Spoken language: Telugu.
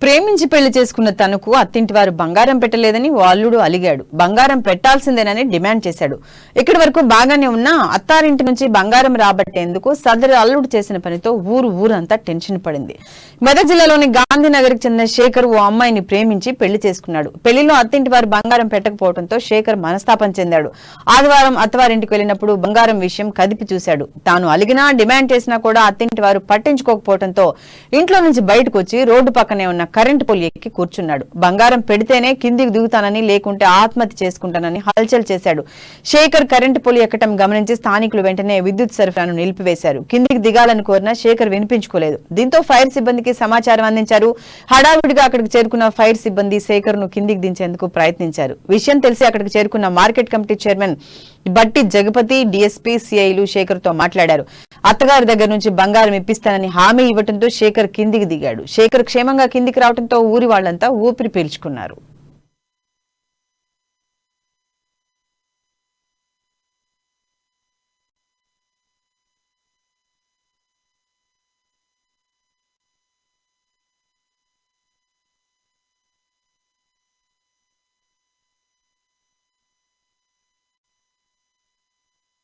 ప్రేమించి పెళ్లి చేసుకున్న తనకు అత్తింటి వారు బంగారం పెట్టలేదని ఓ అల్లుడు అలిగాడు. బంగారం పెట్టాల్సిందేనని డిమాండ్ చేశాడు. ఇక్కడి వరకు బాగానే ఉన్నా అత్తారింటి నుంచి బంగారం రాబట్టేందుకు సదరు అల్లుడు చేసిన పనితో ఊరంతా టెన్షన్ పడింది. మెదక్ జిల్లాలోని గాంధీనగర్ కి చెందిన శేఖర్ ఓ అమ్మాయిని ప్రేమించి పెళ్లి చేసుకున్నాడు. పెళ్లిలో అత్తింటి వారు బంగారం పెట్టకపోవడంతో శేఖర్ మనస్తాపం చెందాడు. ఆదివారం అత్తవారింటికి వెళ్లినప్పుడు బంగారం విషయం కదిపి చూశాడు. తాను అలిగినా డిమాండ్ చేసినా కూడా అత్తింటి వారు పట్టించుకోకపోవడంతో ఇంట్లో నుంచి బయటకు వచ్చి రోడ్డు పక్కనే ఉన్న కరెంటు పోల్ ఎక్కి కూర్చున్నాడు. బంగారం పెడితేనే కిందికి దిగుతానని, లేకుంటే ఆత్మహత్య చేసుకుంటానని హల్చల్ చేశాడు. శేఖర్ కరెంటు పోల్ ఎక్కటం గమనించి స్థానికులు వెంటనే విద్యుత్ సరఫరాను నిలిపివేశారు. కిందికి దిగాలని కోరినా శేఖర్ వినిపించుకోలేదు. దీంతో ఫైర్ సిబ్బందికి సమాచారం అందించారు. హడావిడిగా అక్కడికి చేరుకున్న ఫైర్ సిబ్బంది శేఖర్ ను కిందికి దించేందుకు ప్రయత్నించారు. విషయం తెలిసి అక్కడికి చేరుకున్న మార్కెట్ కమిటీ చైర్మన్ బట్టి జగపతి, డీఎస్పీ, సిఐలు శేఖర్ తో మాట్లాడారు. అత్తగారి దగ్గర నుంచి బంగారం ఇప్పిస్తానని హామీ ఇవ్వడంతో శేఖర్ కిందికి దిగాడు. శేఖర్ క్షేమంగా కిందికి రావడంతో ఊరి వాళ్లంతా ఊపిరి పీల్చుకున్నారు.